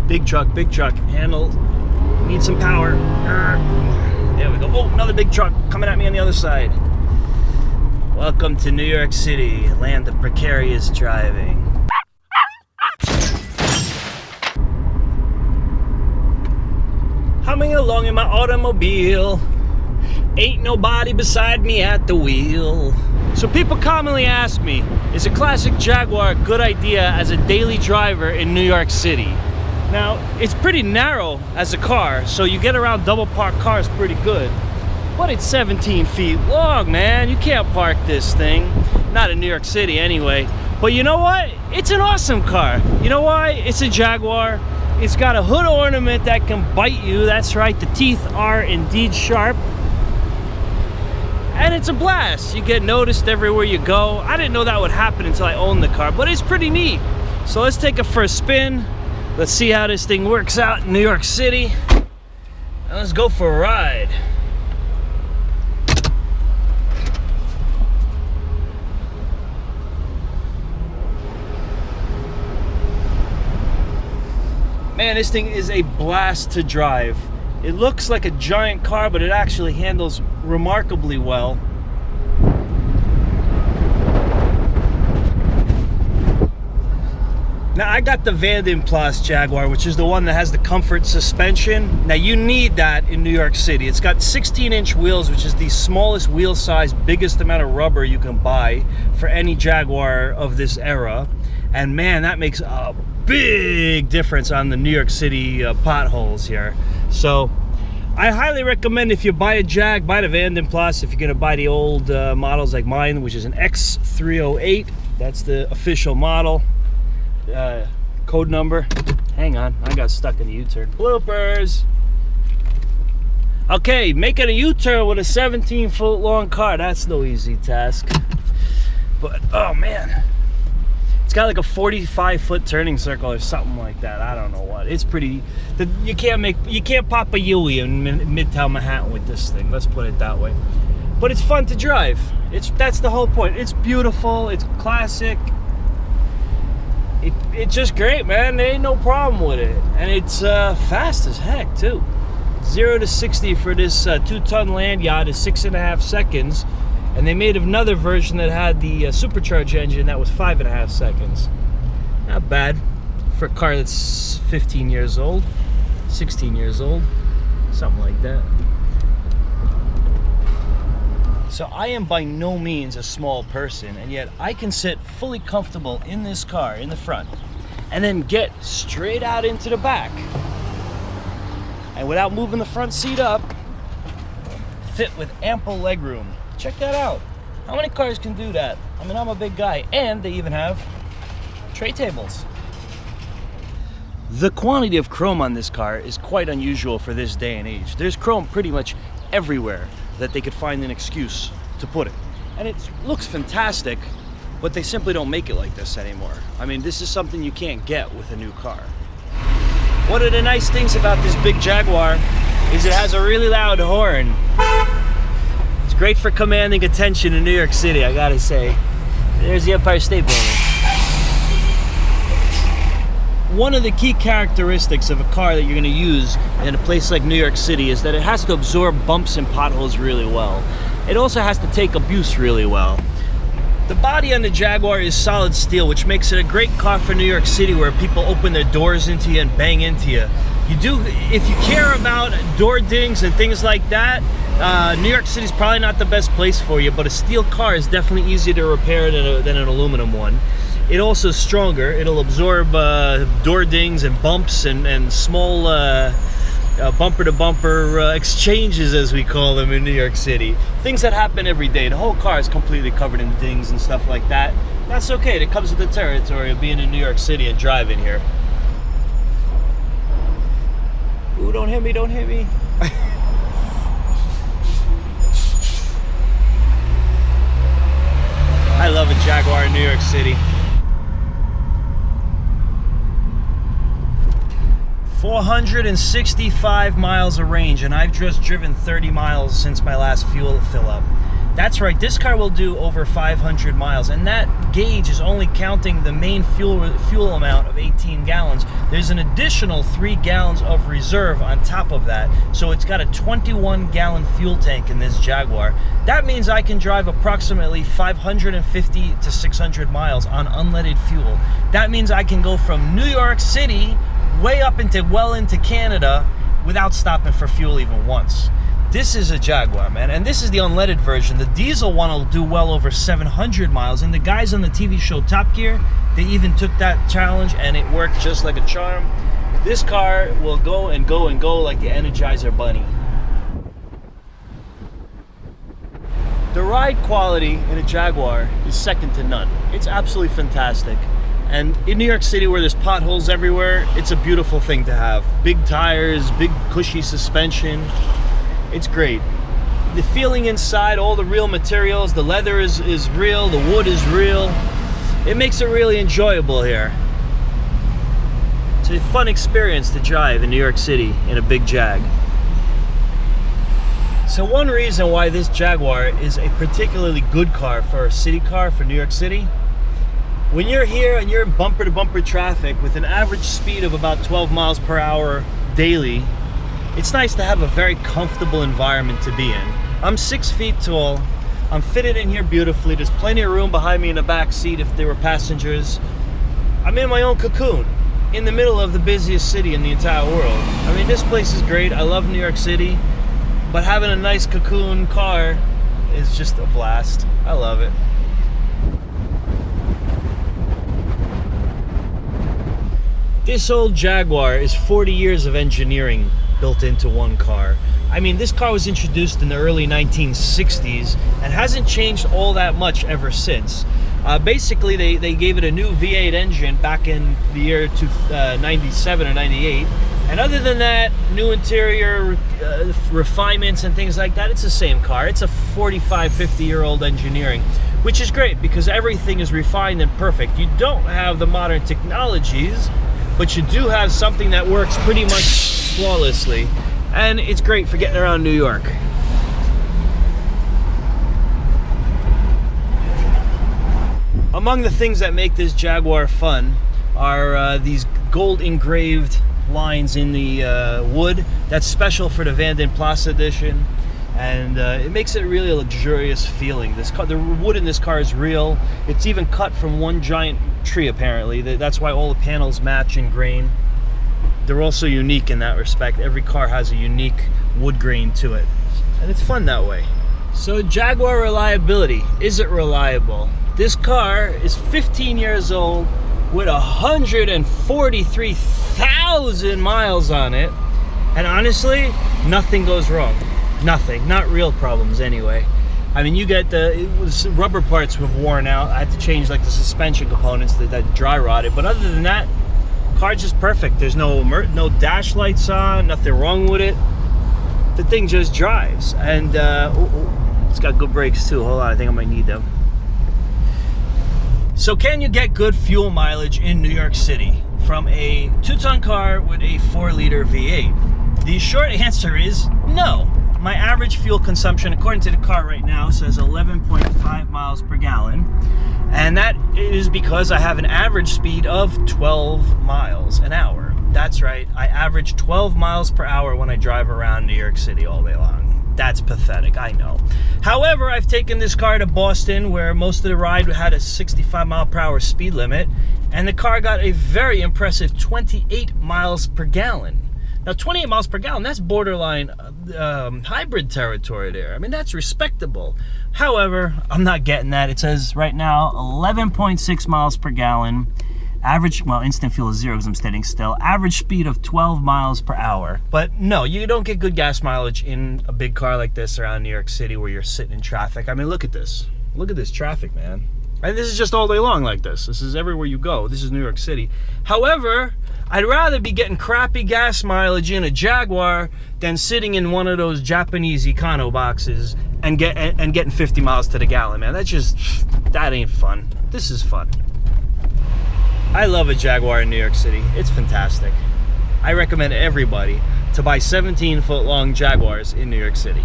Big truck, handle, need some power. There we go. Oh, another big truck coming at me on the other side. Welcome to New York City, land of precarious driving. Humming along in my automobile, ain't nobody beside me at the wheel. So people commonly ask me, is a classic Jaguar a good idea as a daily driver in New York City? Now, it's pretty narrow as a car, so you get around double parked cars pretty good. But it's 17 feet long, man. You can't park this thing. Not in New York City anyway. But you know what? It's an awesome car. You know why? It's a Jaguar. It's got a hood ornament that can bite you. That's right, the teeth are indeed sharp. And it's a blast. You get noticed everywhere you go. I didn't know that would happen until I owned the car, but it's pretty neat. So let's take it for a spin. Let's see how this thing works out in New York City. And let's go for a ride. Man, this thing is a blast to drive. It looks like a giant car, but it actually handles remarkably well. Now, I got the Vanden Plas Jaguar, which is the one that has the comfort suspension. Now, you need that in New York City. It's got 16-inch wheels, which is the smallest wheel size, biggest amount of rubber you can buy for any Jaguar of this era. And man, that makes a big difference on the New York City potholes here. So I highly recommend, if you buy a Jag, buy the Vanden Plas. If you're gonna buy the old models like mine, which is an X308, that's the official model. Code number. Hang on, I got stuck in the U-turn. Bloopers. Okay, making a U-turn with a 17-foot long car, that's no easy task. But oh man, it's got like a 45-foot turning circle or something like that. I don't know what. It's pretty. You can't pop a Yui in Midtown Manhattan with this thing. Let's put it that way. But it's fun to drive. That's the whole point. It's beautiful. It's classic. It's just great, man. There ain't no problem with it, and it's fast as heck too. 0 to 60 for this 2-ton land yacht is 6.5 seconds. And they made another version that had the supercharged engine that was 5.5 seconds. Not bad for a car that's 15 years old, 16 years old, something like that. So I am by no means a small person, and yet I can sit fully comfortable in this car in the front and then get straight out into the back. And without moving the front seat up, fit with ample legroom. Check that out. How many cars can do that? I mean, I'm a big guy, and they even have tray tables. The quantity of chrome on this car is quite unusual for this day and age. There's chrome pretty much everywhere that they could find an excuse to put it. And it looks fantastic, but they simply don't make it like this anymore. I mean, this is something you can't get with a new car. One of the nice things about this big Jaguar is it has a really loud horn. It's great for commanding attention in New York City, I gotta say. There's the Empire State Building. One of the key characteristics of a car that you're gonna use in a place like New York City is that it has to absorb bumps and potholes really well. It also has to take abuse really well. The body on the Jaguar is solid steel, which makes it a great car for New York City, where people open their doors into you and bang into you. If you care about door dings and things like that, New York City is probably not the best place for you, but a steel car is definitely easier to repair than an aluminum one. It also is stronger. It'll absorb door dings and bumps and small bumper-to-bumper exchanges, as we call them in New York City. Things that happen every day. The whole car is completely covered in dings and stuff like that. That's okay. It comes with the territory of being in New York City and driving here. Ooh, don't hit me, don't hit me. I love a Jaguar in New York City. 465 miles of range, and I've just driven 30 miles since my last fuel fill up. That's right, this car will do over 500 miles, and that gauge is only counting the main fuel amount of 18 gallons. There's an additional 3 gallons of reserve on top of that, so it's got a 21-gallon fuel tank in this Jaguar. That means I can drive approximately 550 to 600 miles on unleaded fuel. That means I can go from New York City way up into Canada without stopping for fuel even once. This is a Jaguar, man, and this is the unleaded version. The diesel one will do well over 700 miles, and the guys on the TV show Top Gear, they even took that challenge, and it worked just like a charm. This car will go and go and go like the Energizer Bunny. The ride quality in a Jaguar is second to none. It's absolutely fantastic. And in New York City, where there's potholes everywhere, it's a beautiful thing to have. Big tires, big cushy suspension. It's great. The feeling inside, all the real materials, the leather is real, the wood is real. It makes it really enjoyable here. It's a fun experience to drive in New York City in a big Jag. So one reason why this Jaguar is a particularly good car for a city car for New York City, when you're here and you're in bumper-to-bumper traffic with an average speed of about 12 miles per hour daily, it's nice to have a very comfortable environment to be in. I'm 6 feet tall. I'm fitted in here beautifully. There's plenty of room behind me in the back seat if there were passengers. I'm in my own cocoon in the middle of the busiest city in the entire world. I mean, this place is great. I love New York City, but having a nice cocoon car is just a blast. I love it. This old Jaguar is 40 years of engineering built into one car. I mean, this car was introduced in the early 1960s and hasn't changed all that much ever since. Basically, they gave it a new V8 engine back in the year 97 or 98. And other than that, new interior, refinements and things like that, it's the same car. It's a 45, 50-year-old engineering, which is great because everything is refined and perfect. You don't have the modern technologies, but you do have something that works pretty much flawlessly, and it's great for getting around New York. Among the things that make this Jaguar fun are these gold engraved lines in the wood. That's special for the Vanden Plas edition, and it makes it really a luxurious feeling. This car, the wood in this car is real. It's even cut from one giant tree apparently. That's why all the panels match in grain. They're also unique in that respect. Every car has a unique wood grain to it, and it's fun that way. So Jaguar reliability, is it reliable? This car is 15 years old with 143,000 miles on it, and honestly, nothing goes wrong. Nothing, not real problems anyway. I mean, you get the rubber parts have worn out. I had to change like the suspension components that dry rotted, but other than that, car's just perfect. There's no dash lights on, nothing wrong with it. The thing just drives, and it's got good brakes too. Hold on, I think I might need them. So can you get good fuel mileage in New York City from a 2-ton car with a 4-liter V8? The short answer is no. My average fuel consumption, according to the car right now, says 11.5 miles per gallon. And that is because I have an average speed of 12 miles an hour. That's right, I average 12 miles per hour when I drive around New York City all day long. That's pathetic, I know. However, I've taken this car to Boston, where most of the ride had a 65 mile per hour speed limit, and the car got a very impressive 28 miles per gallon. Now, 28 miles per gallon, that's borderline hybrid territory there. I mean, that's respectable. However, I'm not getting that. It says right now 11.6 miles per gallon. Average, well, instant fuel is 0 because I'm standing still. Average speed of 12 miles per hour. But no, you don't get good gas mileage in a big car like this around New York City where you're sitting in traffic. I mean, look at this. Look at this traffic, man. And this is just all day long like this. This is everywhere you go. This is New York City. However, I'd rather be getting crappy gas mileage in a Jaguar than sitting in one of those Japanese econo boxes and getting 50 miles to the gallon, man. That ain't fun. This is fun. I love a Jaguar in New York City. It's fantastic. I recommend everybody to buy 17-foot long Jaguars in New York City.